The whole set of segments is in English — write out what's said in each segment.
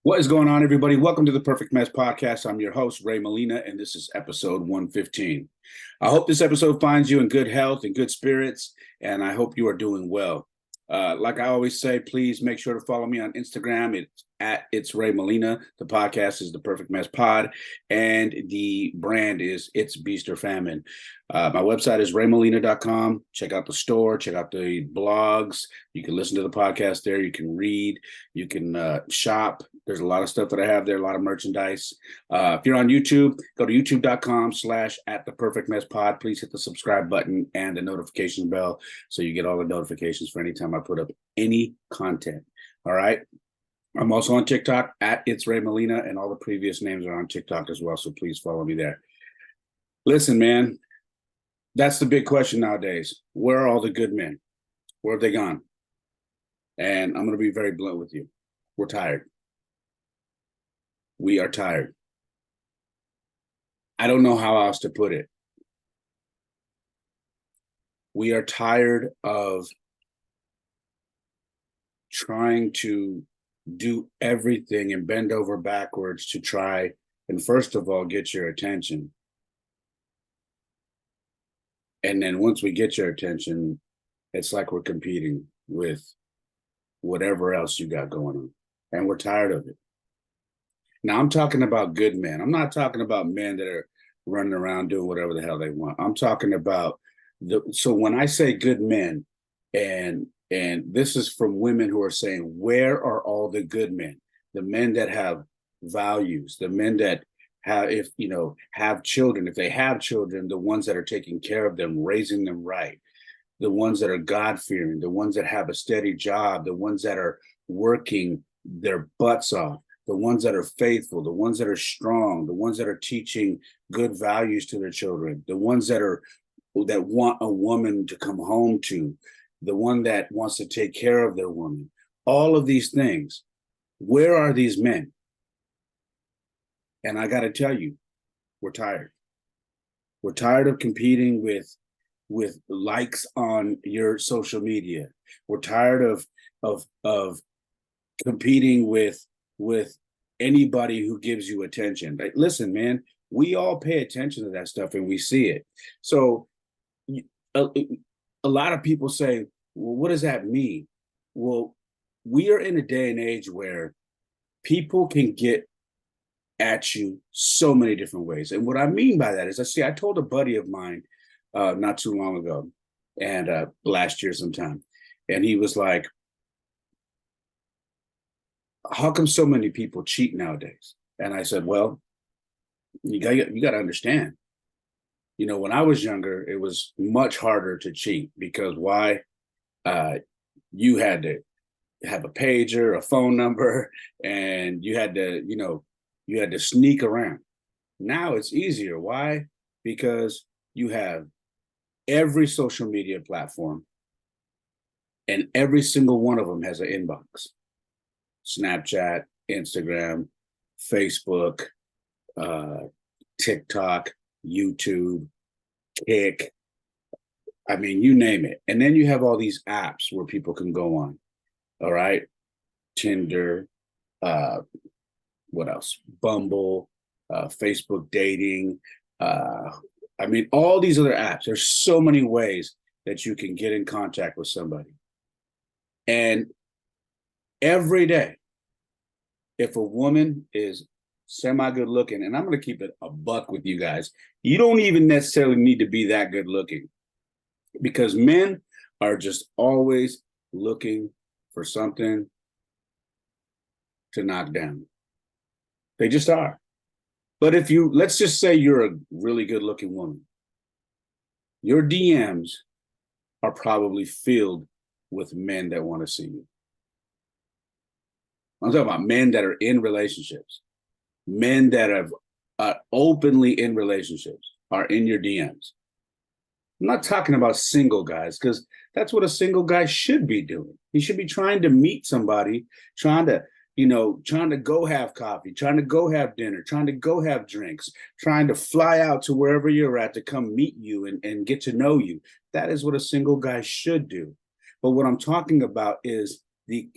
What is going on, everybody? Welcome to the Perfect Mess Podcast. I'm your host, Ray Molina, and this is episode 115. I hope this episode finds you in good health and good spirits, and I hope you are doing well. Like I always say, please make sure to follow me on Instagram. It's at It's Ray Molina. The podcast is the Perfect Mess Pod, and the brand is It's Beast or Famine. My website is raymolina.com. Check out the store, check out the blogs. You can listen to the podcast there. You can read, you can shop. There's a lot of stuff that I have there, a lot of merchandise. If you're on YouTube, go to youtube.com/at the perfect mess pod. Please hit the subscribe button and the notification bell so you get all the notifications for any time I put up any content. All right. I'm also on TikTok at It's Ray Molina, and all the previous names are on TikTok as well. So please follow me there. Listen, man, that's the big question nowadays. Where are all the good men? Where have they gone? And I'm going to be very blunt with you. We're tired. We are tired. I don't know how else to put it. We are tired of trying to do everything and bend over backwards to try and, first of all, get your attention. And then once we get your attention, it's like we're competing with whatever else you got going on. And we're tired of it. Now, I'm talking about good men. I'm not talking about men that are running around doing whatever the hell they want. I'm talking about so when I say good men, and this is from women who are saying, where are all the good men? The men that have values, the men that have children, if they have children, the ones that are taking care of them, raising them right, the ones that are God-fearing, the ones that have a steady job, the ones that are working their butts off, the ones that are faithful, the ones that are strong, the ones that are teaching good values to their children, the ones that want a woman to come home to, the one that wants to take care of their woman. All of these things. Where are these men? And I got to tell you, we're tired. We're tired of competing with likes on your social media. We're tired of competing with anybody who gives you attention. Like, listen, man, we all pay attention to that stuff and we see it. So a lot of people say, well, what does that mean? Well, we are in a day and age where people can get at you so many different ways. And what I mean by that is, I told a buddy of mine not too long ago, and last year sometime, and he was like, how come so many people cheat nowadays? And I said, well, you got to understand, when I was younger, it was much harder to cheat because why? You had to have a pager, a phone number, and you had to sneak around. Now it's easier. Why? Because you have every social media platform, and every single one of them has an inbox. Snapchat, Instagram, Facebook, TikTok, YouTube, Kick. I mean, you name it. And then you have all these apps where people can go on. All right. Tinder, what else? Bumble, Facebook dating. I mean, all these other apps. There's so many ways that you can get in contact with somebody. And every day, if a woman is semi good looking, and I'm going to keep it a buck with you guys, you don't even necessarily need to be that good looking, because men are just always looking for something to knock down. They just are. But let's just say you're a really good looking woman, your DMs are probably filled with men that want to see you. I'm talking about men that are in relationships, men that have openly in relationships are in your DMs. I'm not talking about single guys, because that's what a single guy should be doing. He should be trying to meet somebody, trying to go have coffee, trying to go have dinner, trying to go have drinks, trying to fly out to wherever you're at to come meet you and get to know you. That is what a single guy should do. But what I'm talking about is the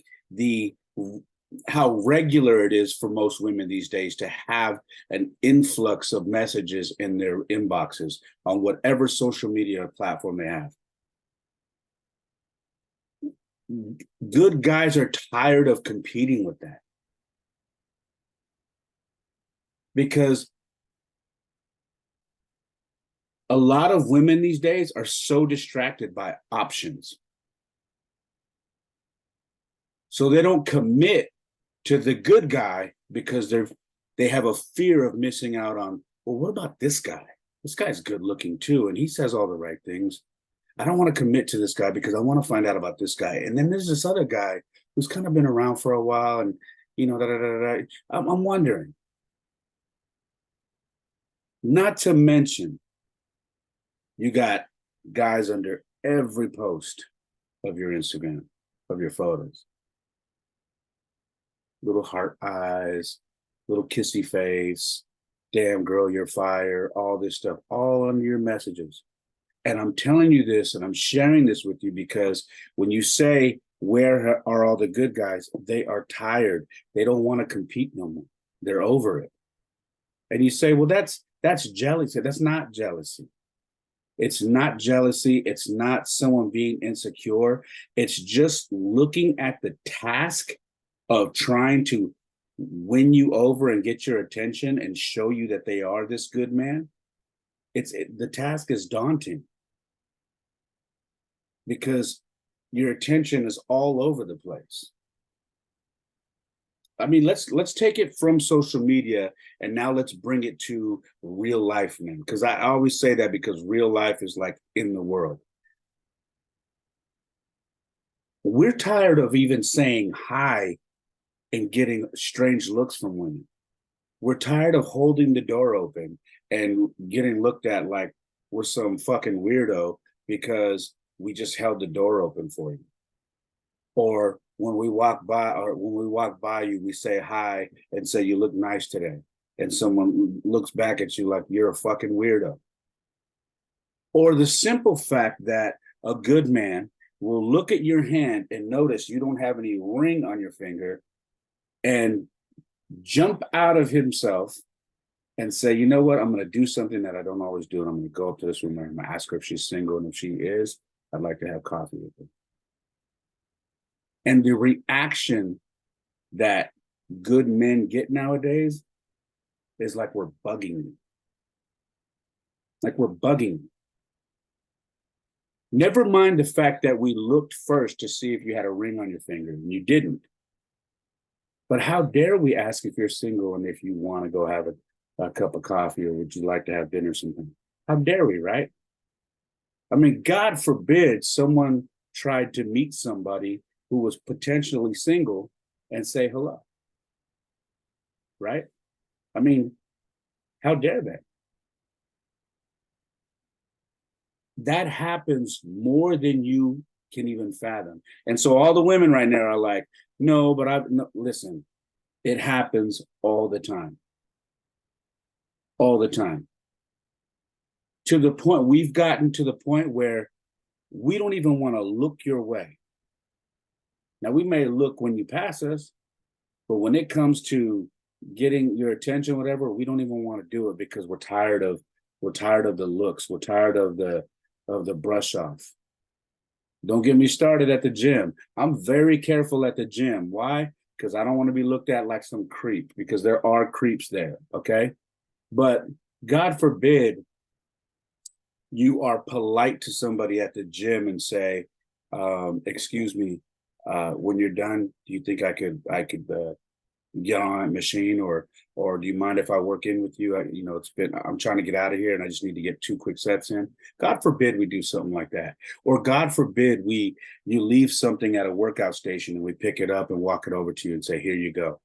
how regular it is for most women these days to have an influx of messages in their inboxes on whatever social media platform they have. Good guys are tired of competing with that, because a lot of women these days are so distracted by options. So they don't commit to the good guy because they have a fear of missing out on, well, what about this guy? This guy's good looking too, and he says all the right things. I don't want to commit to this guy because I want to find out about this guy. And then there's this other guy who's kind of been around for a while, and da, da, da, da. I'm wondering. Not to mention, you got guys under every post of your Instagram, of your photos. Little heart eyes, little kissy face, damn girl, you're fire, all this stuff, all under your messages. And I'm telling you this, and I'm sharing this with you because when you say, where are all the good guys? They are tired. They don't want to compete no more. They're over it. And you say, well, that's jealousy. That's not jealousy. It's not jealousy. It's not someone being insecure. It's just looking at the task of trying to win you over and get your attention and show you that they are this good man. The task is daunting because your attention is all over the place. I mean, let's take it from social media and now let's bring it to real life, man. Because I always say that because real life is like in the world. We're tired of even saying hi and getting strange looks from women. We're tired of holding the door open and getting looked at like we're some fucking weirdo because we just held the door open for you. Or when we walk by you, we say hi and say, you look nice today. And someone looks back at you like you're a fucking weirdo. Or the simple fact that a good man will look at your hand and notice you don't have any ring on your finger and jump out of himself and say, you know what, I'm going to do something that I don't always do. And I'm going to go up to this woman and I'm going to ask her if she's single. And if she is, I'd like to have coffee with her. And the reaction that good men get nowadays is like we're bugging you. Like we're bugging you. Never mind the fact that we looked first to see if you had a ring on your finger and you didn't. But how dare we ask if you're single and if you want to go have a cup of coffee or would you like to have dinner or something? How dare we, right? I mean, God forbid someone tried to meet somebody who was potentially single and say hello, right? I mean, how dare they? That happens more than you can even fathom. And so all the women right now are like, no, but listen, it happens all the time. All the time. To the point, we've gotten to the point where we don't even want to look your way. Now, we may look when you pass us, but when it comes to getting your attention, whatever, we don't even want to do it because we're tired of the looks. We're tired of the brush off. Don't get me started at the gym. I'm very careful at the gym. Why? Because I don't want to be looked at like some creep, because there are creeps there, okay? But God forbid you are polite to somebody at the gym and say, excuse me, when you're done, do you think I could get on that machine, or do you mind if I work in with you? I'm trying to get out of here and I just need to get 2 quick sets in. God forbid we do something like that. Or God forbid you leave something at a workout station and we pick it up and walk it over to you and say, here you go.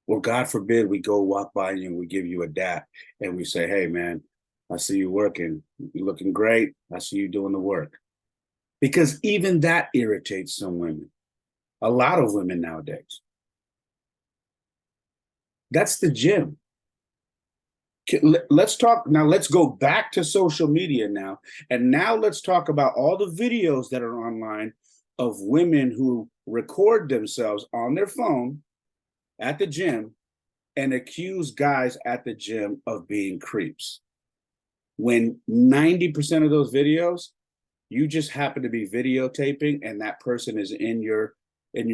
Or God forbid we go walk by you and we give you a dap and we say, hey man, I see you working. You're looking great. I see you doing the work. Because even that irritates some women. A lot of women nowadays. That's the gym. Let's talk now. Let's go back to social media now. And now let's talk about all the videos that are online of women who record themselves on their phone at the gym and accuse guys at the gym of being creeps. When 90% of those videos, you just happen to be videotaping and that person is in your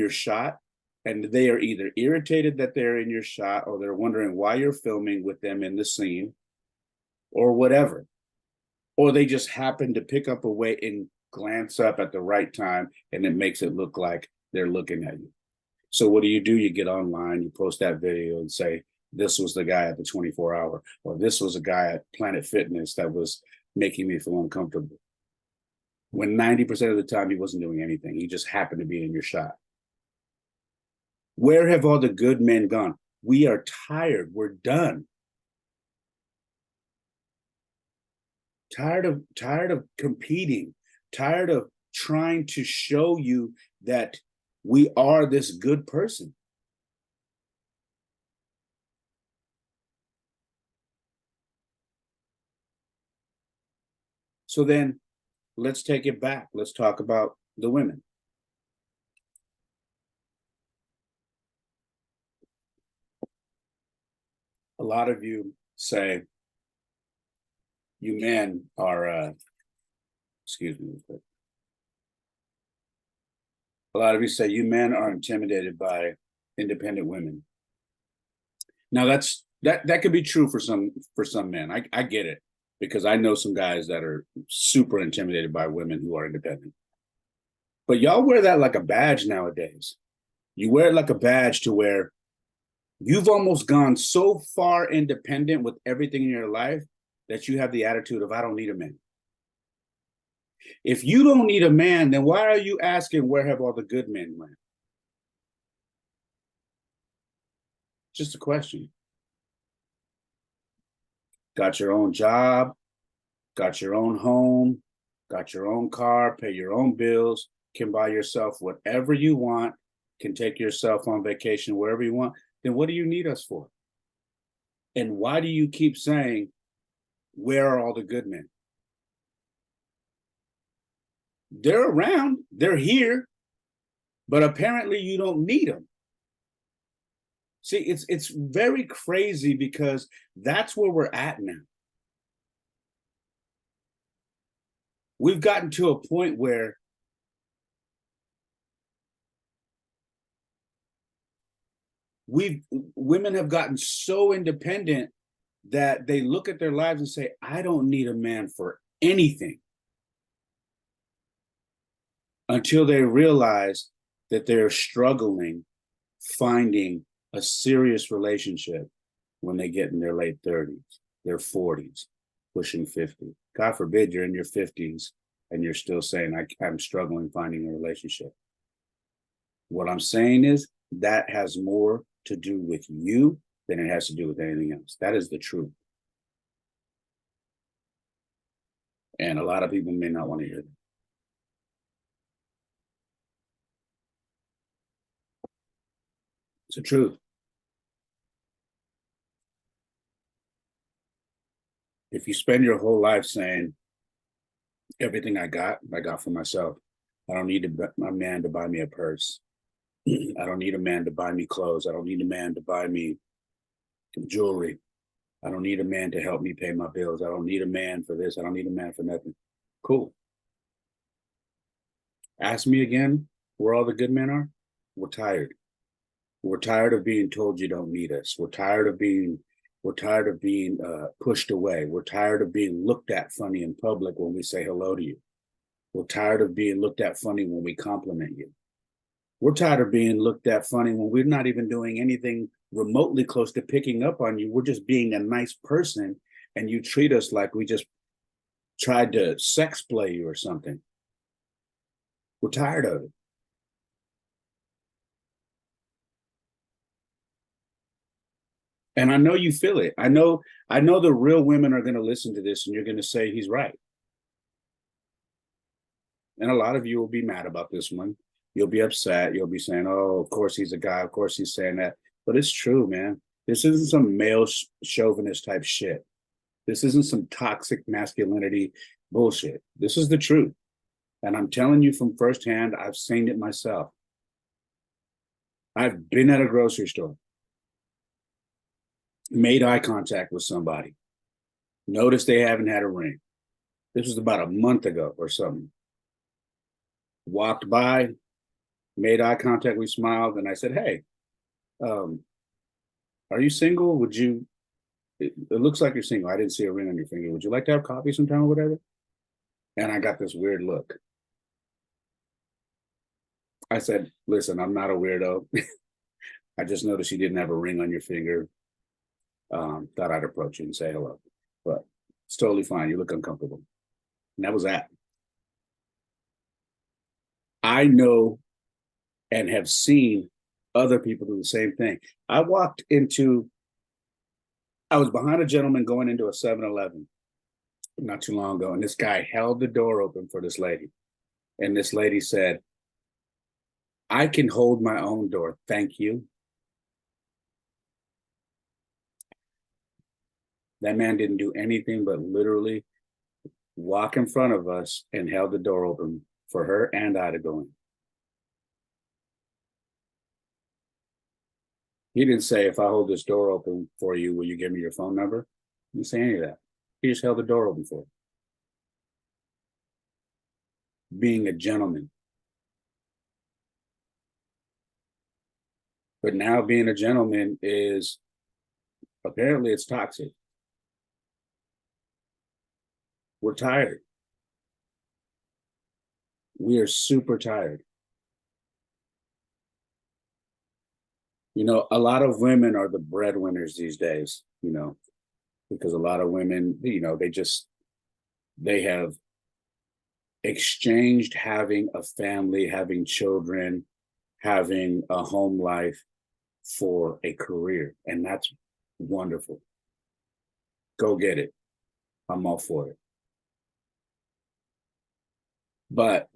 shot, and they are either irritated that they're in your shot or they're wondering why you're filming with them in the scene or whatever. Or they just happen to pick up a way and glance up at the right time and it makes it look like they're looking at you. So what do? You get online, you post that video and say, this was the guy at the 24-hour, or this was a guy at Planet Fitness that was making me feel uncomfortable. When 90% of the time he wasn't doing anything, he just happened to be in your shot. Where have all the good men gone? We are tired. We're done. Tired of competing, tired of trying to show you that we are this good person. So then let's take it back. Let's talk about the women. A lot of you say, you men are, excuse me, a lot of you say you men are intimidated by independent women. Now that could be true for some men. I get it, because I know some guys that are super intimidated by women who are independent. But y'all wear that like a badge nowadays. You wear it like a badge to where you've almost gone so far independent with everything in your life that you have the attitude of, I don't need a man. If you don't need a man, then why are you asking, where have all the good men went? Just a question. Got your own job, got your own home, got your own car, pay your own bills, can buy yourself whatever you want, can take yourself on vacation wherever you want, then what do you need us for? And why do you keep saying, where are all the good men? They're around, they're here, but apparently you don't need them. See, it's very crazy, because that's where we're at now. We've gotten to a point where women have gotten so independent that they look at their lives and say, I don't need a man for anything, until they realize that they're struggling finding a serious relationship when they get in their late 30s, their 40s, pushing 50. God forbid you're in your 50s and you're still saying, I'm struggling finding a relationship. What I'm saying is that has more to do with you than it has to do with anything else. That is the truth. And a lot of people may not want to hear that. It's the truth. If you spend your whole life saying, everything I got for myself. I don't need a man to buy me a purse. I don't need a man to buy me clothes. I don't need a man to buy me jewelry. I don't need a man to help me pay my bills. I don't need a man for this. I don't need a man for nothing. Cool. Ask me again where all the good men are. We're tired. We're tired of being told you don't need us. We're tired of being pushed away. We're tired of being looked at funny in public when we say hello to you. We're tired of being looked at funny when we compliment you. We're tired of being looked at funny when we're not even doing anything remotely close to picking up on you. We're just being a nice person, and you treat us like we just tried to sex play you or something. We're tired of it. And I know you feel it. I know the real women are going to listen to this and you're going to say he's right. And a lot of you will be mad about this one. You'll be upset. You'll be saying, oh, of course he's a guy. Of course he's saying that. But it's true, man. This isn't some male chauvinist type shit. This isn't some toxic masculinity bullshit. This is the truth. And I'm telling you from firsthand, I've seen it myself. I've been at a grocery store, made eye contact with somebody, noticed they haven't had a ring. This was about a month ago or something. Walked by, made eye contact, we smiled, and I said, "Hey, um, are you single? Would you? It looks like you're single. I didn't see a ring on your finger. Would you like to have coffee sometime or whatever?" And I got this weird look. I said, "Listen, I'm not a weirdo. I just noticed you didn't have a ring on your finger. Thought I'd approach you and say hello, but it's totally fine. You look uncomfortable." And that was that. I know and have seen other people do the same thing. I walked into, I was behind a gentleman going into a 7-Eleven not too long ago, and this guy held the door open for this lady. And this lady said, "I can hold my own door. Thank you." That man didn't do anything but literally walk in front of us and held the door open for her and I to go in. He didn't say, "If I hold this door open for you, will you give me your phone number?" He didn't say any of that. He just held the door open for her. Being a gentleman. But now being a gentleman is apparently it's toxic. We're tired. We are super tired. You know, a lot of women are the breadwinners these days, you know, because a lot of women, you know, they have exchanged having a family, having children, having a home life for a career. And that's wonderful. Go get it. I'm all for it. But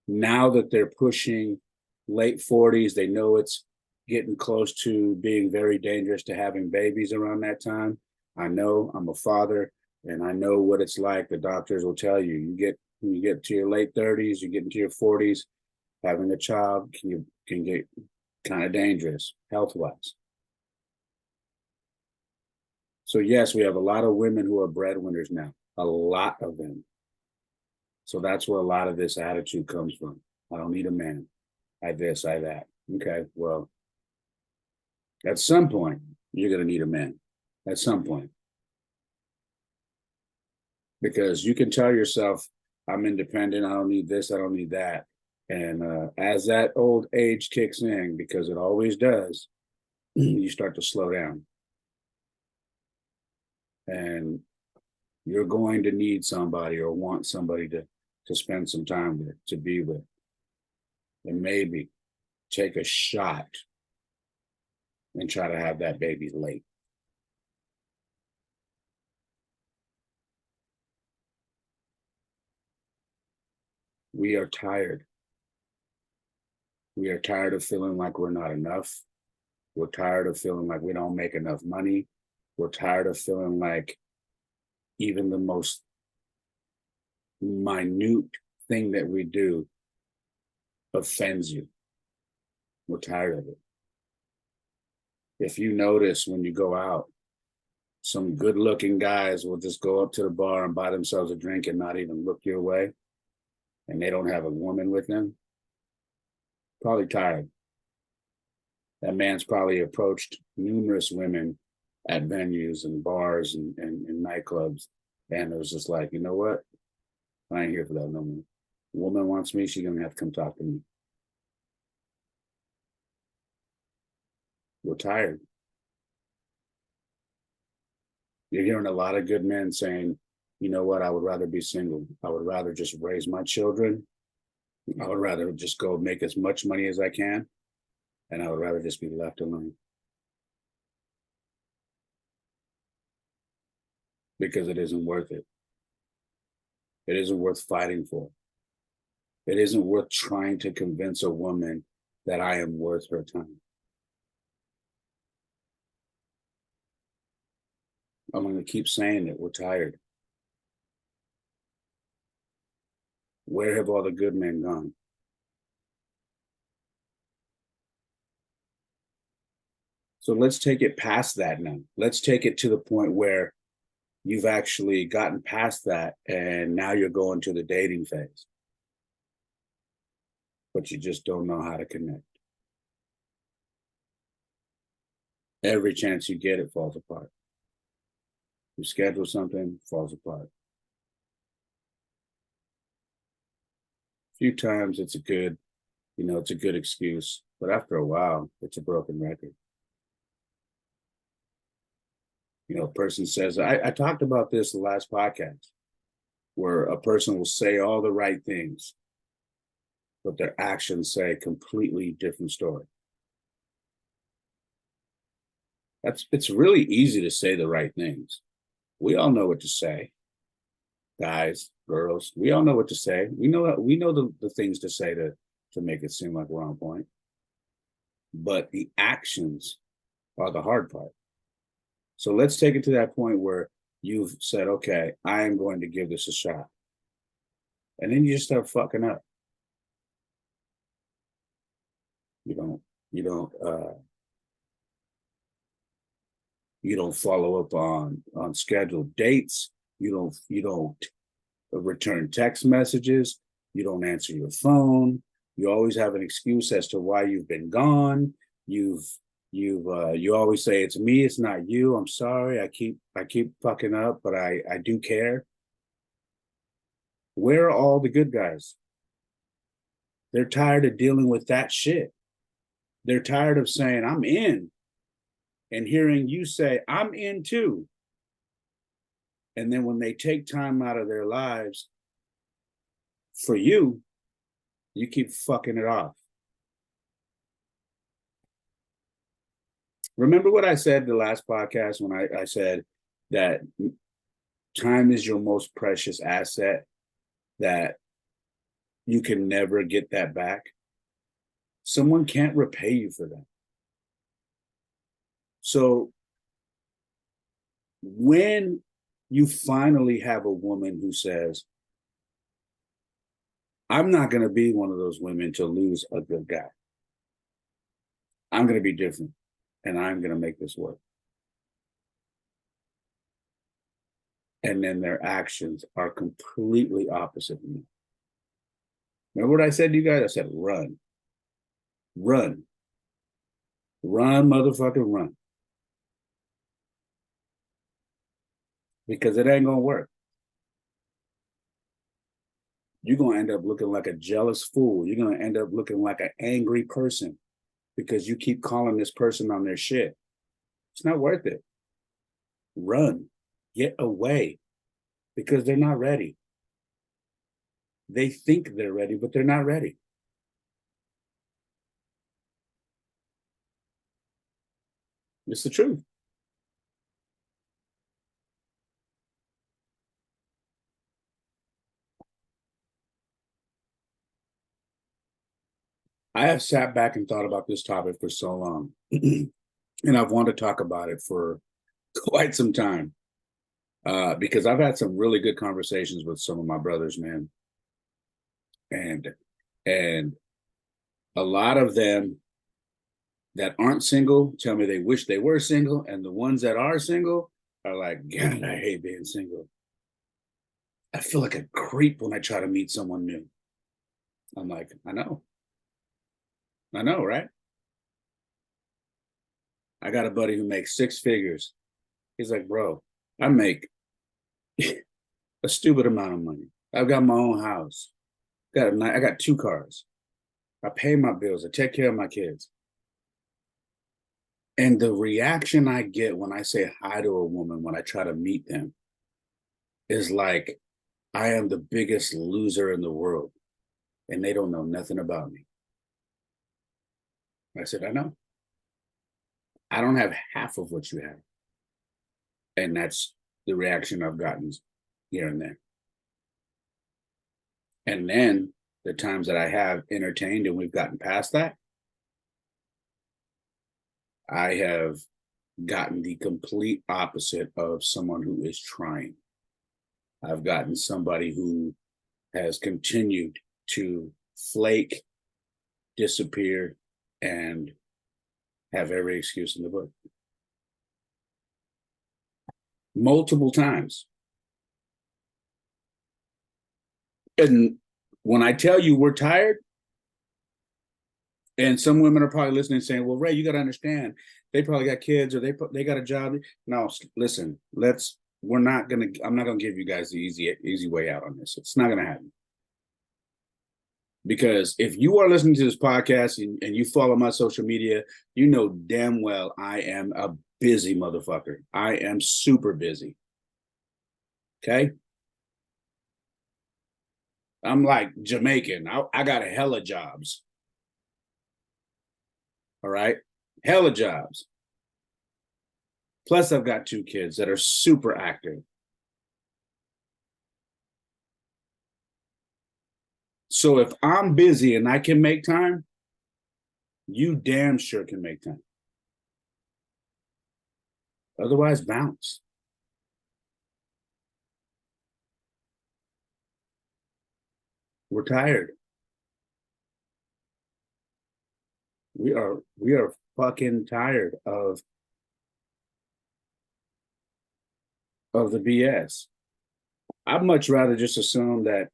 now that they're pushing late 40s, they know it's getting close to being very dangerous to having babies around that time. I know, I'm a father, and I know what it's like. The doctors will tell you, when you get to your late 30s, you get into your 40s, having a child can get kind of dangerous health wise. So yes, we have a lot of women who are breadwinners now, a lot of them. So that's where a lot of this attitude comes from. I don't need a man. I this, I that. Okay, well, at some point, you're going to need a man. At some point, because you can tell yourself, "I'm independent. I don't need this. I don't need that." And as that old age kicks in, because it always does, you start to slow down, and you're going to need somebody or want somebody to spend some time with, to be with, and maybe take a shot and try to have that baby late. We are tired. We are tired of feeling like we're not enough. We're tired of feeling like we don't make enough money. We're tired of feeling like even the most minute thing that we do offends you. We're tired of it. If you notice when you go out, some good looking guys will just go up to the bar and buy themselves a drink and not even look your way, and they don't have a woman with them. Probably tired. That man's probably approached numerous women at venues and bars and nightclubs, and it was just like, you know what? I ain't here for that no more. Woman wants me, she's gonna have to come talk to me. We're tired. You're hearing a lot of good men saying, "You know what? I would rather be single. I would rather just raise my children. I would rather just go make as much money as I can, and I would rather just be left alone because it isn't worth it. It isn't worth fighting for. It isn't worth trying to convince a woman that I am worth her time." I'm going to keep saying it. We're tired. Where have all the good men gone? So let's take it past that now. Let's take it to the point where you've actually gotten past that and now you're going to the dating phase, but you just don't know how to connect. Every chance you get, it falls apart. You schedule something, falls apart. A few times it's a good, it's a good excuse, but after a while, it's a broken record. A person says, I talked about this the last podcast, where a person will say all the right things, but their actions say a completely different story. It's really easy to say the right things. We all know what to say. Guys, girls, we all know what to say. We know the things to say to make it seem like we're on point. But the actions are the hard part. So let's take it to that point where you've said, okay, I am going to give this a shot. And then you just start fucking up. You don't follow up on scheduled dates. You don't return text messages. You don't answer your phone. You always have an excuse as to why you've been gone. You always say, it's me, it's not you. I'm sorry. I keep fucking up, but I do care. Where are all the good guys? They're tired of dealing with that shit. They're tired of saying, I'm in, and hearing you say, I'm in too. And then when they take time out of their lives for you, you keep fucking it off. Remember what I said the last podcast when I said that time is your most precious asset, that you can never get that back? Someone can't repay you for that. So when you finally have a woman who says, I'm not going to be one of those women to lose a good guy. I'm going to be different, and I'm going to make this work. And then their actions are completely opposite of me. Remember what I said to you guys? I said, run. Run. Run, motherfucking run. Because it ain't going to work. You're going to end up looking like a jealous fool. You're going to end up looking like an angry person because you keep calling this person on their shit. It's not worth it. Run. Get away, because they're not ready. They think they're ready, but they're not ready. It's the truth. I have sat back and thought about this topic for so long, and I've wanted to talk about it for quite some time, because I've had some really good conversations with some of my brothers, man, and a lot of them that aren't single tell me they wish they were single, and the ones that are single are like, God, I hate being single. I feel like a creep when I try to meet someone new. I'm like, I know, right? I got a buddy who makes six figures. He's like, bro, I make a stupid amount of money. I've got my own house. I got two cars. I pay my bills. I take care of my kids. And the reaction I get when I say hi to a woman, when I try to meet them, is like I am the biggest loser in the world and they don't know nothing about me. I said, I know. I don't have half of what you have. And that's the reaction I've gotten here and there. And then the times that I have entertained and we've gotten past that, I have gotten the complete opposite of someone who is trying. I've gotten somebody who has continued to flake, disappear, and have every excuse in the book. Multiple times. And when I tell you we're tired, and some women are probably listening saying, well, Ray, you got to understand, they probably got kids or they got a job. No, listen, I'm not going to give you guys the easy way out on this. It's not going to happen. Because if you are listening to this podcast and you follow my social media, you know damn well I am a busy motherfucker. I am super busy. Okay? I'm like Jamaican. I got a hella jobs. All right? Hella jobs. Plus, I've got 2 kids that are super active. So if I'm busy and I can make time, you damn sure can make time. Otherwise, bounce. We're tired. We are fucking tired of the BS. I'd much rather just assume that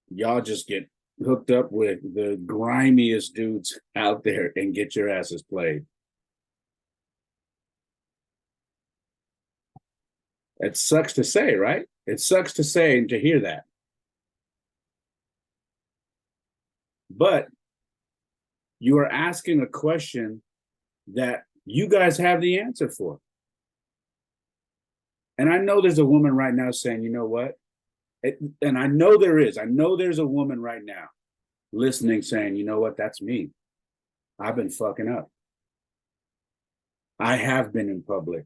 y'all just get hooked up with the grimiest dudes out there and get your asses played. It sucks to say, right? It sucks to say and to hear that. But you are asking a question that you guys have the answer for. And I know there's a woman right now saying, you know what? And I know there is. I know there's a woman right now listening saying, you know what? That's me. I've been fucking up. I have been in public.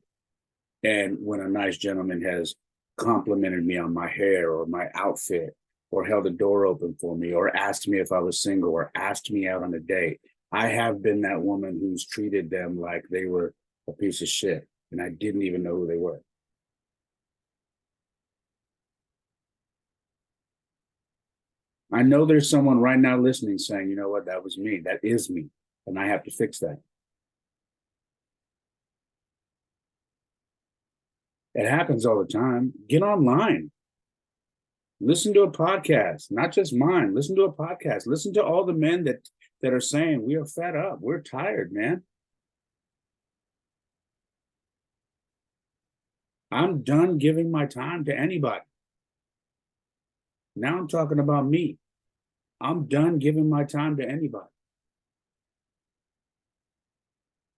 And when a nice gentleman has complimented me on my hair or my outfit or held the door open for me or asked me if I was single or asked me out on a date, I have been that woman who's treated them like they were a piece of shit and I didn't even know who they were. I know there's someone right now listening saying, you know what, that was me. That is me. And I have to fix that. It happens all the time. Get online. Listen to a podcast, not just mine. Listen to a podcast. Listen to all the men that are saying, we are fed up. We're tired, man. I'm done giving my time to anybody. Now I'm talking about me. I'm done giving my time to anybody.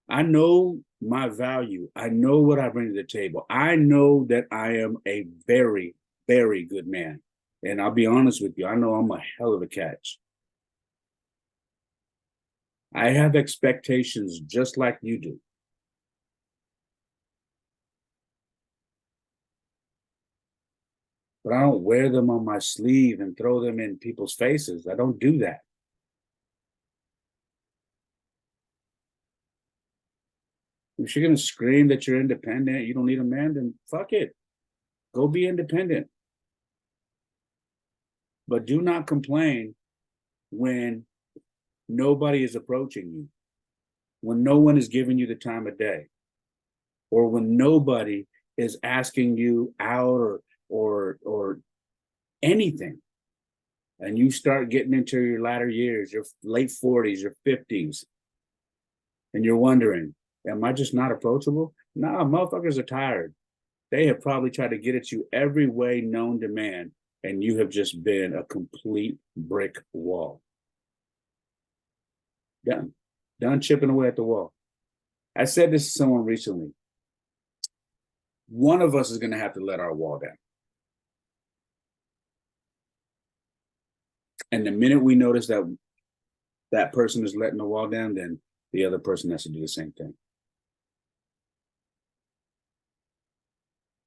I know my value. I know what I bring to the table. I know that I am a very, very good man. And I'll be honest with you, I know I'm a hell of a catch. I have expectations just like you do. But I don't wear them on my sleeve and throw them in people's faces. I don't do that. If you're going to scream that you're independent, you don't need a man, then fuck it. Go be independent. But do not complain when nobody is approaching you, when no one is giving you the time of day, or when nobody is asking you out or anything. And you start getting into your latter years, your late 40s, your 50s, and you're wondering, am I just not approachable? Nah, motherfuckers are tired. They have probably tried to get at you every way known to man, and you have just been a complete brick wall. Done chipping away at the wall. I said this to someone recently. One of us is going to have to let our wall down. And the minute we notice that that person is letting the wall down, then the other person has to do the same thing.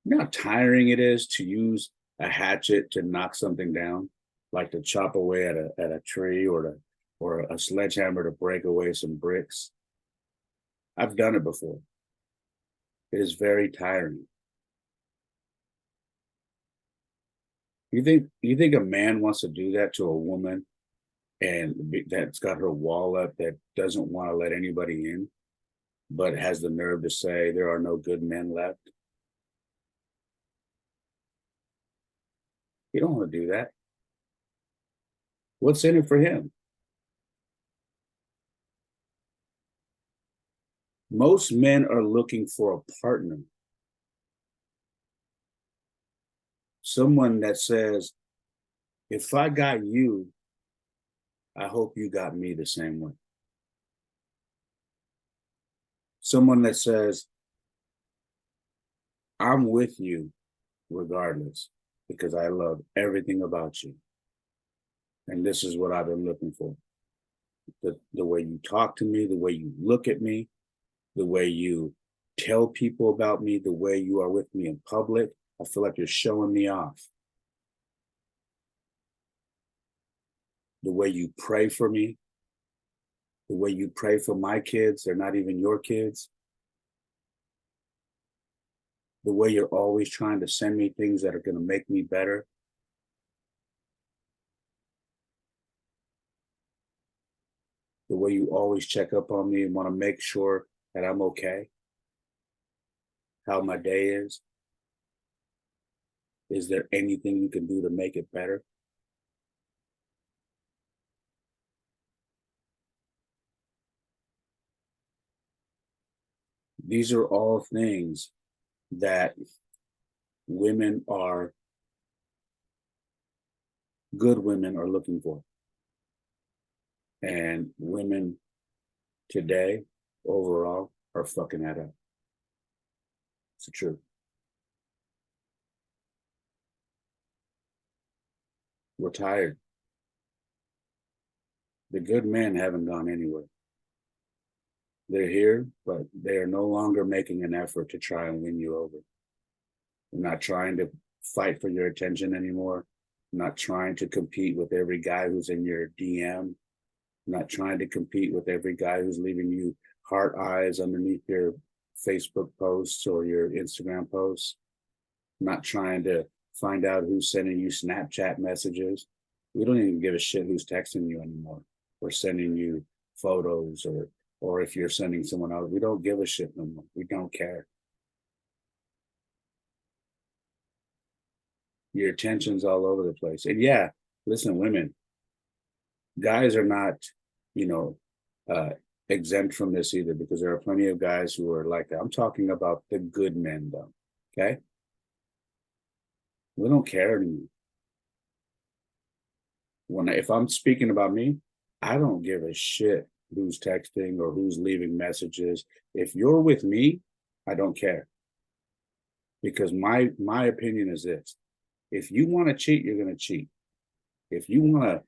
You know how tiring it is to use a hatchet to knock something down, like to chop away at a tree or a sledgehammer to break away some bricks. I've done it before. It is very tiring. You think a man wants to do that to a woman and that's got her wall up, that doesn't want to let anybody in, but has the nerve to say there are no good men left. You don't want to do that. What's in it for him? Most men are looking for a partner. Someone that says, if I got you, I hope you got me the same way. Someone that says, I'm with you regardless because I love everything about you. And this is what I've been looking for. The way you talk to me, the way you look at me, the way you tell people about me, the way you are with me in public. I feel like you're showing me off. The way you pray for me, the way you pray for my kids, they're not even your kids. The way you're always trying to send me things that are going to make me better. The way you always check up on me and want to make sure that I'm okay. How my day is. Is there anything you can do to make it better? These are all things that good women are looking for. And women today, overall, are fucking that up. It's the truth. We're tired. The good men haven't gone anywhere. They're here, but they are no longer making an effort to try and win you over. They're not trying to fight for your attention anymore. They're not trying to compete with every guy who's in your DM. They're not trying to compete with every guy who's leaving you heart eyes underneath your Facebook posts or your Instagram posts. They're not trying to find out who's sending you Snapchat messages. We don't even give a shit who's texting you anymore or sending you photos or if you're sending someone out. We don't give a shit no more. We don't care. Your attention's all over the place. And yeah, listen, women, guys are not, you know, exempt from this either, because there are plenty of guys who are like that. I'm talking about the good men, though. Okay. We don't care anymore. If I'm speaking about me, I don't give a shit who's texting or who's leaving messages. If you're with me, I don't care. Because my opinion is this: if you want to cheat, you're going to cheat. If you want to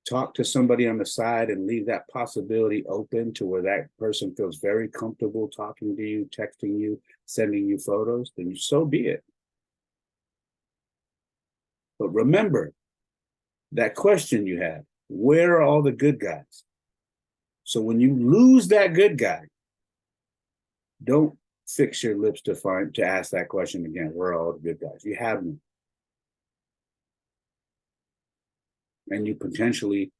talk to somebody on the side and leave that possibility open to where that person feels very comfortable talking to you, texting you, sending you photos, then so be it. But remember that question you had: where are all the good guys? So when you lose that good guy, don't fix your lips to ask that question again. Where are all the good guys? You have them. And you potentially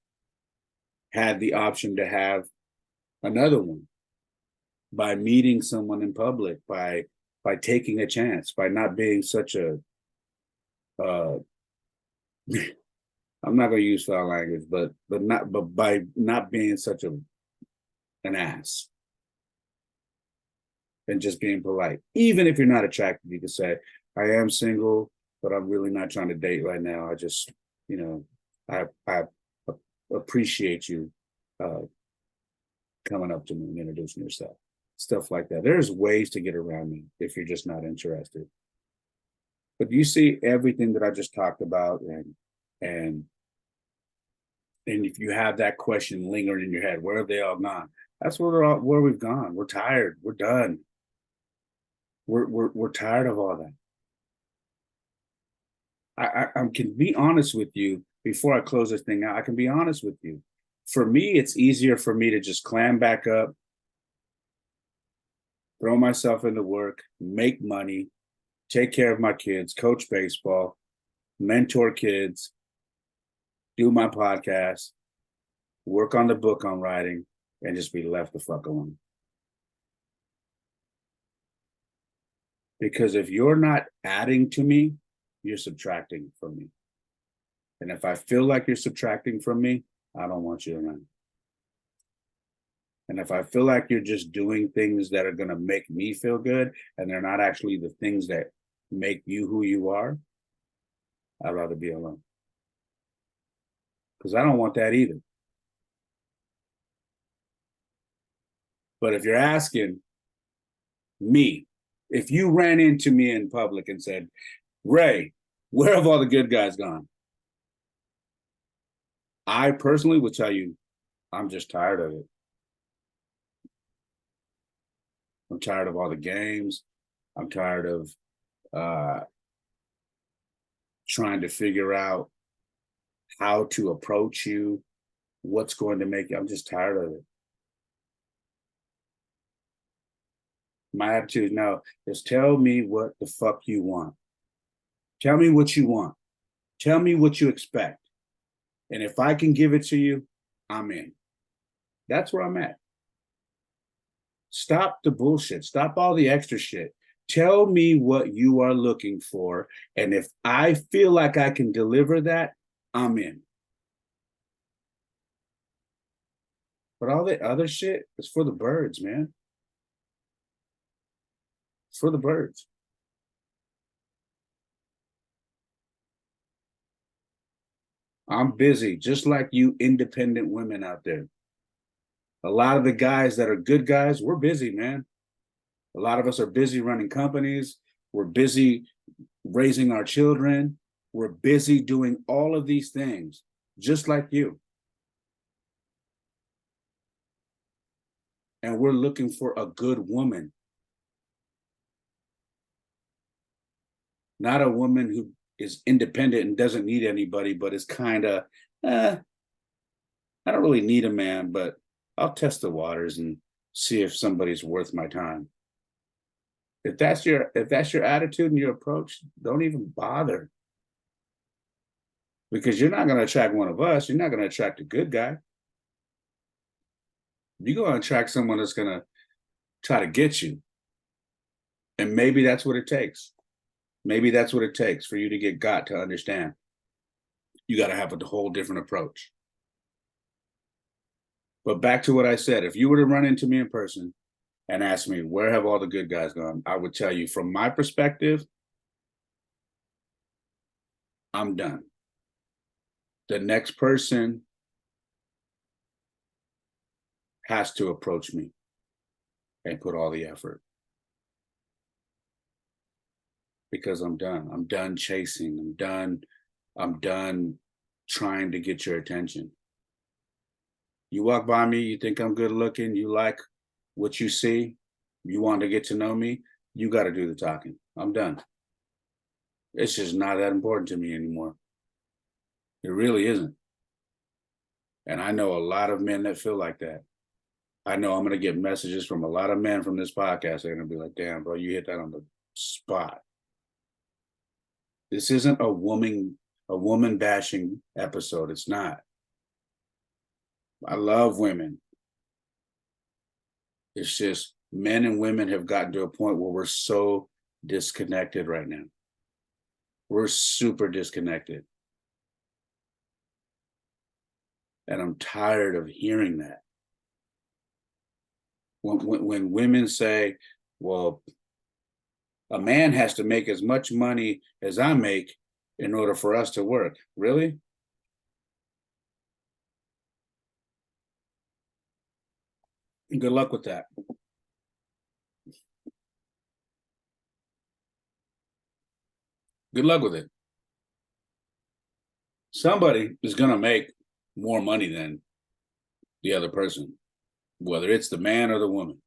had the option to have another one by meeting someone in public, by taking a chance, by not being such a I'm not going to use foul language, but by not being such an ass and just being polite. Even if you're not attracted, you can say, I am single, but I'm really not trying to date right now. I just, I appreciate you coming up to me and introducing yourself. Stuff like that. There's ways to get around me if you're just not interested. But you see everything that I just talked about, and if you have that question lingering in your head, where have they all gone? That's where we've gone. We're tired. We're done. We're tired of all that. I can be honest with you before I close this thing out. I can be honest with you. For me, it's easier for me to just clam back up, throw myself into work, make money, take care of my kids, coach baseball, mentor kids, do my podcast, work on the book I'm writing, and just be left the fuck alone. Because if you're not adding to me, you're subtracting from me. And if I feel like you're subtracting from me, I don't want you around. And if I feel like you're just doing things that are going to make me feel good and they're not actually the things that make you who you are, I'd rather be alone. Because I don't want that either. But if you're asking me, if you ran into me in public and said, Ray, where have all the good guys gone? I personally would tell you, I'm just tired of it. I'm tired of all the games. I'm tired of trying to figure out how to approach you, what's going to make you. I'm just tired of it. My attitude now is tell me what the fuck you want. Tell me what you want. Tell me what you expect. And if I can give it to you, I'm in. That's where I'm at. Stop the bullshit. Stop all the extra shit. Tell me what you are looking for. And if I feel like I can deliver that, I'm in. But all the other shit is for the birds, man. It's for the birds. I'm busy, just like you independent women out there. A lot of the guys that are good guys, we're busy, man. A lot of us are busy running companies. We're busy raising our children. We're busy doing all of these things, just like you. And we're looking for a good woman, not a woman who is independent and doesn't need anybody, but is kind of, I don't really need a man, but I'll test the waters and see if somebody's worth my time. If that's your attitude and your approach, don't even bother. Because you're not going to attract one of us. You're not going to attract a good guy. You're going to attract someone that's going to try to get you. And maybe that's what it takes. Maybe that's what it takes for you to get got to understand. You got to have a whole different approach. But back to what I said, if you were to run into me in person and ask me, where have all the good guys gone? I would tell you, from my perspective, I'm done. The next person has to approach me and put all the effort. Because I'm done. I'm done chasing. I'm done trying to get your attention. You walk by me, you think I'm good looking, you like what you see, you want to get to know me, you got to do the talking. I'm done. It's just not that important to me anymore. It really isn't. And I know a lot of men that feel like that. I know I'm going to get messages from a lot of men from this podcast. They're going to be like, damn, bro, you hit that on the spot. This isn't a woman bashing episode. It's not. I love women. It's just men and women have gotten to a point where we're so disconnected right now. We're super disconnected. And I'm tired of hearing that. When women say, well, a man has to make as much money as I make in order for us to work. Really? Good luck with that. Good luck with it. Somebody is going to make more money than the other person, whether it's the man or the woman.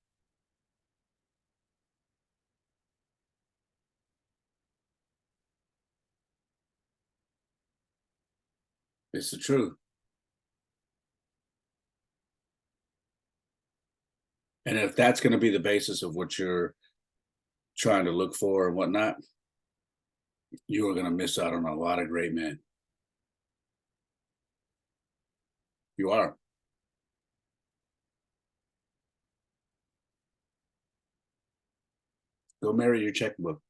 It's the truth. And if that's going to be the basis of what you're trying to look for and whatnot, you are going to miss out on a lot of great men. You are. Go marry your checkbook.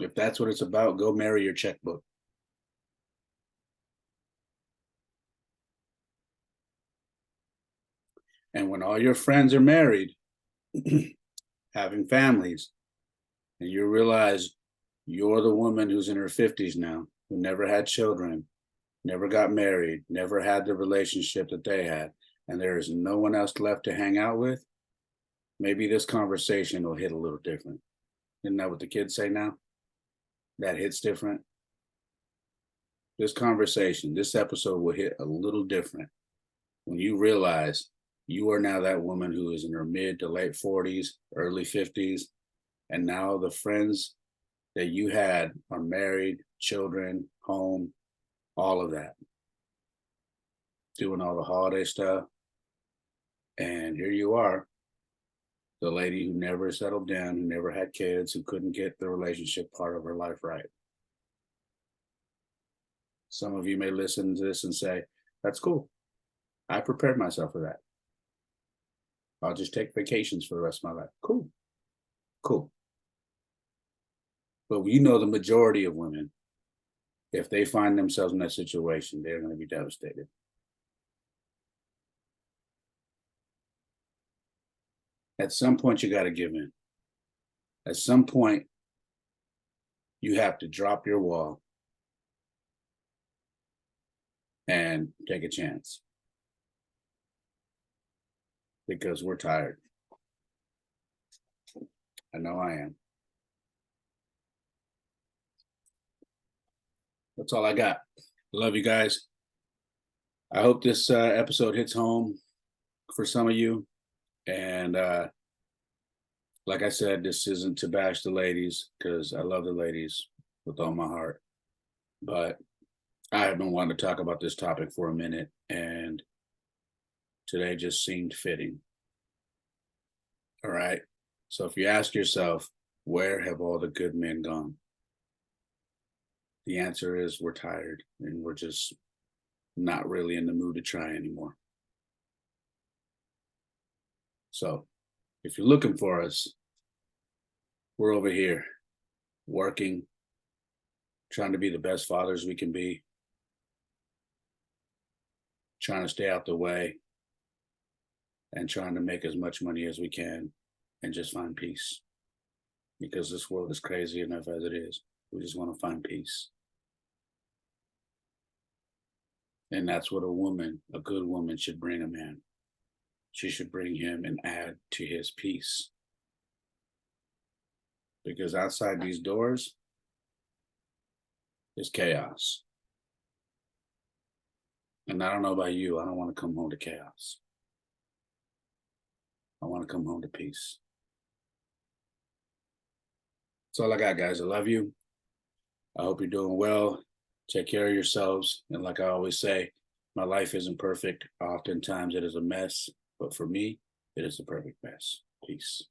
If that's what it's about, go marry your checkbook. And when all your friends are married, having families, and you realize you're the woman who's in her 50s now, who never had children, never got married, never had the relationship that they had, and there is no one else left to hang out with, maybe this conversation will hit a little different. Isn't that what the kids say now? That hits different. This conversation, this episode will hit a little different when you realize you are now that woman who is in her mid to late 40s, early 50s, and now the friends that you had are married, children, home, all of that, doing all the holiday stuff. And here you are, the lady who never settled down, who never had kids, who couldn't get the relationship part of her life right. Some of you may listen to this and say, that's cool. I prepared myself for that. I'll just take vacations for the rest of my life. Cool. Cool. But you know, the majority of women, if they find themselves in that situation, they're going to be devastated. At some point, you got to give in. At some point, you have to drop your wall and take a chance. Because we're tired. I know I am. That's all I got. Love you guys. I hope this episode hits home for some of you. And like I said, this isn't to bash the ladies, because I love the ladies with all my heart. But I have been wanting to talk about this topic for a minute, and today just seemed fitting. All right. So if you ask yourself, where have all the good men gone? The answer is we're tired, and we're just not really in the mood to try anymore. So if you're looking for us, we're over here working, trying to be the best fathers we can be, trying to stay out the way, and trying to make as much money as we can and just find peace. Because this world is crazy enough as it is. We just want to find peace. And that's what a woman, a good woman, should bring a man. She should bring him and add to his peace. Because outside these doors is chaos. And I don't know about you, I don't want to come home to chaos. I want to come home to peace. That's all I got, guys. I love you. I hope you're doing well. Take care of yourselves. And like I always say, my life isn't perfect. Oftentimes it is a mess, but for me, it is the perfect mess. Peace.